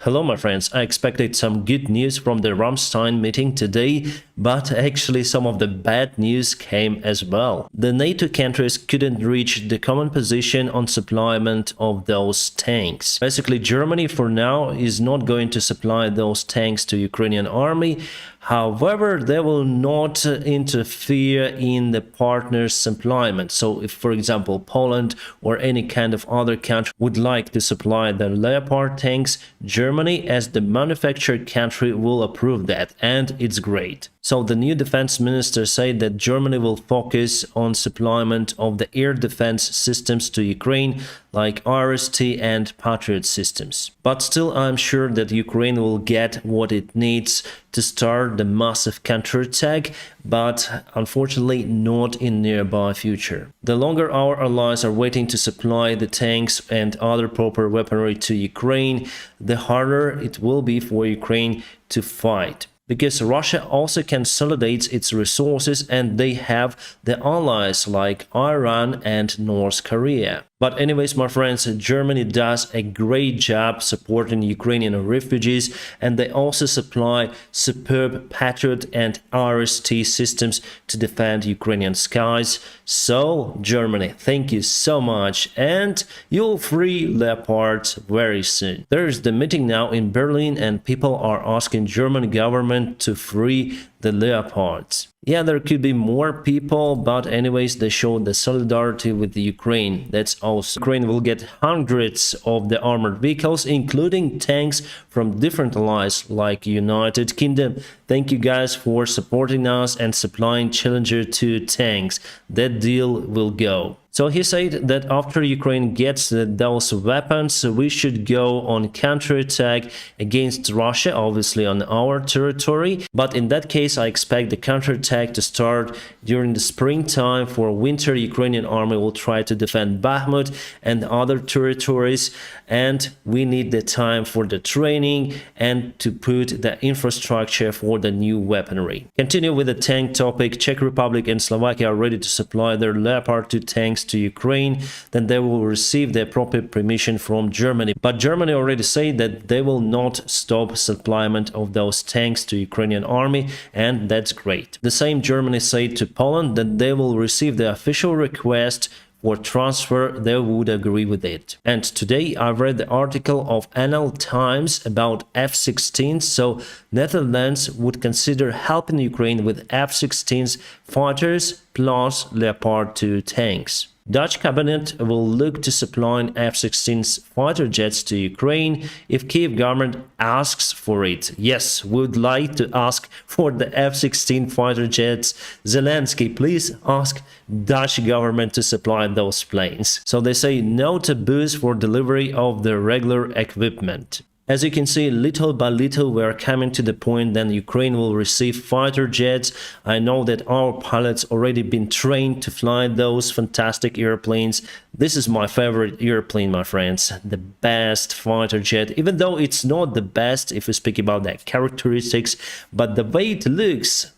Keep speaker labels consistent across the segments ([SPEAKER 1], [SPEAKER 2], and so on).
[SPEAKER 1] Hello my friends, I expected some good news from the Ramstein meeting today, but actually some of the bad news came as well. The NATO countries couldn't reach the common position on supplyment of those tanks. Basically, Germany for now is not going to supply those tanks to Ukrainian army. However, they will not interfere in the partners' supplyment. So if, for example, Poland or any kind of other country would like to supply the Leopard tanks, Germany as the manufacturer country will approve that, and it's great. So the new defense minister said that Germany will focus on supplyment of the air defense systems to Ukraine, like RST and Patriot systems. But still, I'm sure that Ukraine will get what it needs to start the massive counterattack, but unfortunately not in nearby future. The longer our allies are waiting to supply the tanks and other proper weaponry to Ukraine, the harder it will be for Ukraine to fight. Because Russia also consolidates its resources and they have the allies like Iran and North Korea. But anyways, my friends, Germany does a great job supporting Ukrainian refugees, and they also supply superb Patriot and RST systems to defend Ukrainian skies. So, Germany, thank you so much, and you'll free Leopards very soon. There's the meeting now in Berlin, and people are asking German government to free the Leopards. Yeah, there could be more people, but anyways, they show the solidarity with the Ukraine. That's also Ukraine will get hundreds of the armored vehicles, including tanks from different allies like United Kingdom. Thank you guys for supporting us and supplying Challenger 2 tanks. That deal will go. So he said that after Ukraine gets those weapons, we should go on counterattack against Russia, obviously on our territory. But in that case, I expect the counterattack to start during the springtime. For winter, Ukrainian army will try to defend Bakhmut and other territories. And we need the time for the training and to put the infrastructure for the new weaponry. Continue with the tank topic. Czech Republic and Slovakia are ready to supply their Leopard 2 tanks to Ukraine. Then they will receive the appropriate permission from Germany. But Germany already said that they will not stop supplyment of those tanks to Ukrainian army, and that's great. The same Germany said to Poland that they will receive the official request for transfer. They would agree with it. And today I read the article of NL Times about F-16. So Netherlands would consider helping Ukraine with F-16 fighters plus Leopard 2 tanks. Dutch cabinet will look to supplying F-16 fighter jets to Ukraine if Kiev government asks for it. Yes, we would like to ask for the F-16 fighter jets. Zelensky, please ask Dutch government to supply those planes. So they say no taboos for delivery of the regular equipment. As you can see, little by little we are coming to the point that Ukraine will receive fighter jets. I know that our pilots already been trained to fly those fantastic airplanes. This is my favorite airplane, my friends. The best fighter jet, even though it's not the best if we speak about the characteristics, but the way it looks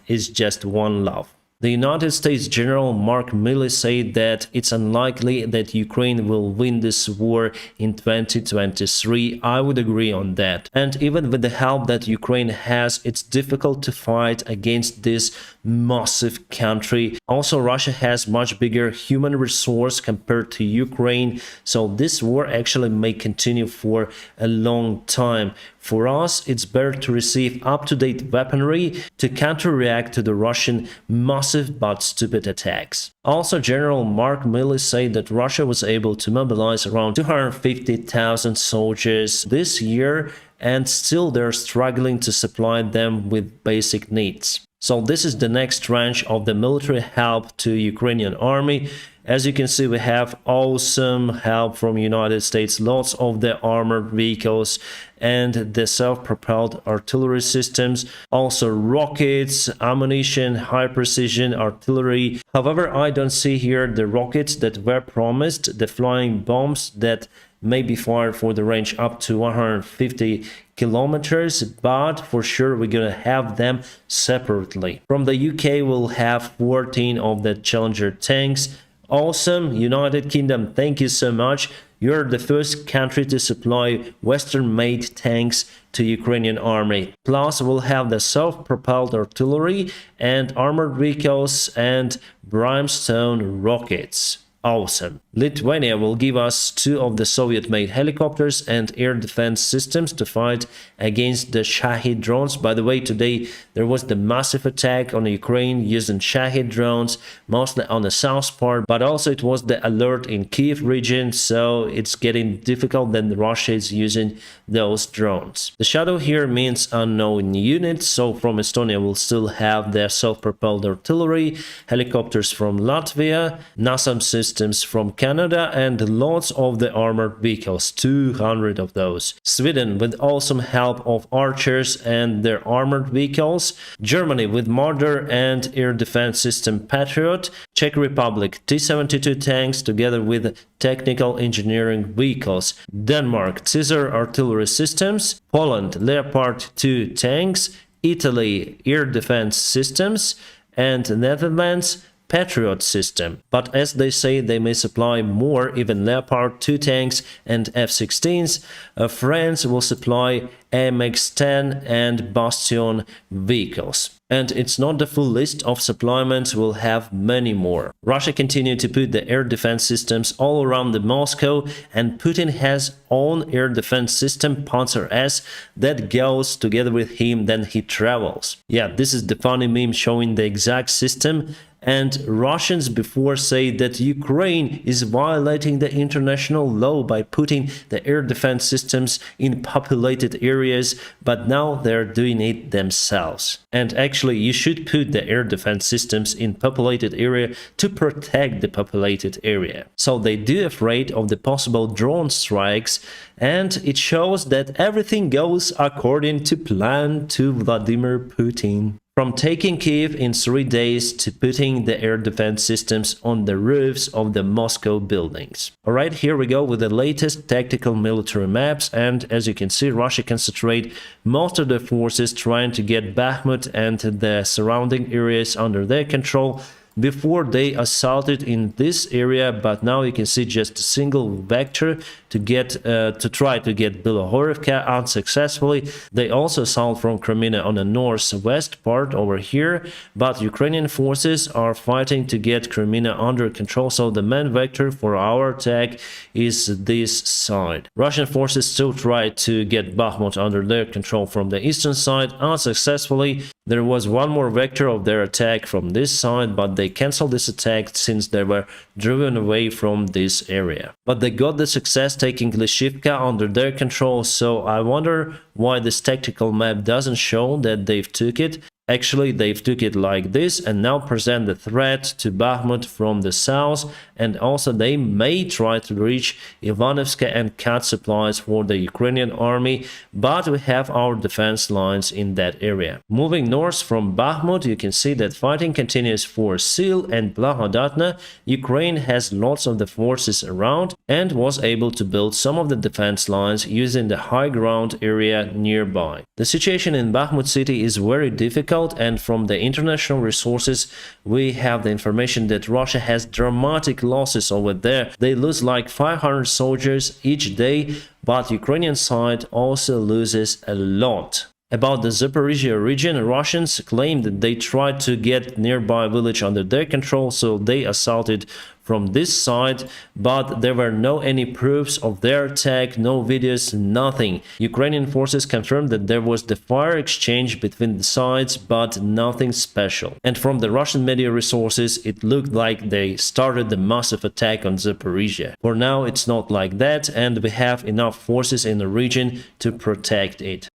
[SPEAKER 1] is just one love. The United States General Mark Milley said that it's unlikely that Ukraine will win this war in 2023. I would agree on that. And even with the help that Ukraine has, it's difficult to fight against this massive country. Also, Russia has much bigger human resource compared to Ukraine. So this war actually may continue for a long time. For us, it's better to receive up-to-date weaponry to counteract to the Russian massive but stupid attacks. Also, General Mark Milley said that Russia was able to mobilize around 250,000 soldiers this year, and still they're struggling to supply them with basic needs. So this is the next tranche of the military help to Ukrainian army. As you can see, we have awesome help from United States, lots of the armored vehicles and the self-propelled artillery systems, also rockets, ammunition, high-precision artillery. However, I don't see here the rockets that were promised, the flying bombs that may be fired for the range up to 150 kilometers, but for sure we're gonna have them separately. From the UK, we'll have 14 of the Challenger tanks, Awesome, United Kingdom, thank you so much. You're the first country to supply Western-made tanks to Ukrainian army. Plus, we'll have the self-propelled artillery and armored vehicles and brimstone rockets. Awesome. Lithuania will give us 2 of the Soviet-made helicopters and air defense systems to fight against the Shahid drones. By the way, today there was the massive attack on Ukraine using Shahid drones, mostly on the south part, but also it was the alert in Kiev region, so it's getting difficult that Russia is using those drones. The shadow here means unknown units, so from Estonia we'll still have their self-propelled artillery, helicopters from Latvia, NASAM systems from Canada, and lots of the armored vehicles, 200 of those. Sweden with awesome help of archers and their armored vehicles. Germany with mortar and air defense system Patriot. Czech Republic T-72 tanks together with technical engineering vehicles. Denmark Caesar artillery systems. Poland Leopard 2 tanks. Italy air defense systems. And Netherlands Patriot system, but as they say they may supply more, even Leopard 2 tanks and F-16s. France will supply AMX-10 and Bastion vehicles. And it's not the full list of supplements, we'll have many more. Russia continued to put the air defense systems all around the Moscow, and Putin has own air defense system Panzer S that goes together with him, then he travels. Yeah, this is the funny meme showing the exact system. And Russians before say that Ukraine is violating the international law by putting the air defense systems in populated areas, but now they're doing it themselves. And actually, you should put the air defense systems in populated area to protect the populated area. So they do afraid of the possible drone strikes, and it shows that everything goes according to plan to Vladimir Putin. From taking Kiev in 3 days to putting the air defense systems on the roofs of the Moscow buildings. Alright, here we go with the latest tactical military maps, and as you can see, Russia concentrate most of their forces trying to get Bakhmut and the surrounding areas under their control before they assaulted in this area, but now you can see just a single vector to try to get Bilohorivka unsuccessfully. They also assault from Crimea on the northwest part over here, but Ukrainian forces are fighting to get Crimea under control, so the main vector for our attack is this side. Russian forces still try to get Bakhmut under their control from the eastern side unsuccessfully. There was one more vector of their attack from this side, but they cancelled this attack since they were driven away from this area. But they got the success taking Lishivka under their control, so I wonder why this tactical map doesn't show that they've took it. Actually, they've took it like this and now present the threat to Bakhmut from the south, and also they may try to reach Ivanovska and cut supplies for the Ukrainian army, but we have our defense lines in that area. Moving north from Bakhmut, you can see that fighting continues for Sil and Blagodatna. Ukraine has lots of the forces around and was able to build some of the defense lines using the high ground area nearby. The situation in Bakhmut city is very difficult, and from the international resources we have the information that Russia has dramatic losses over there. They lose like 500 soldiers each day, but Ukrainian side also loses a lot. About the Zaporizhia region, Russians claim that they tried to get nearby village under their control, so they assaulted from this side, but there were no any proofs of their attack, no videos, nothing. Ukrainian forces confirmed that there was the fire exchange between the sides, but nothing special. And from the Russian media resources, it looked like they started the massive attack on Zaporizhia. For now, it's not like that, and we have enough forces in the region to protect it.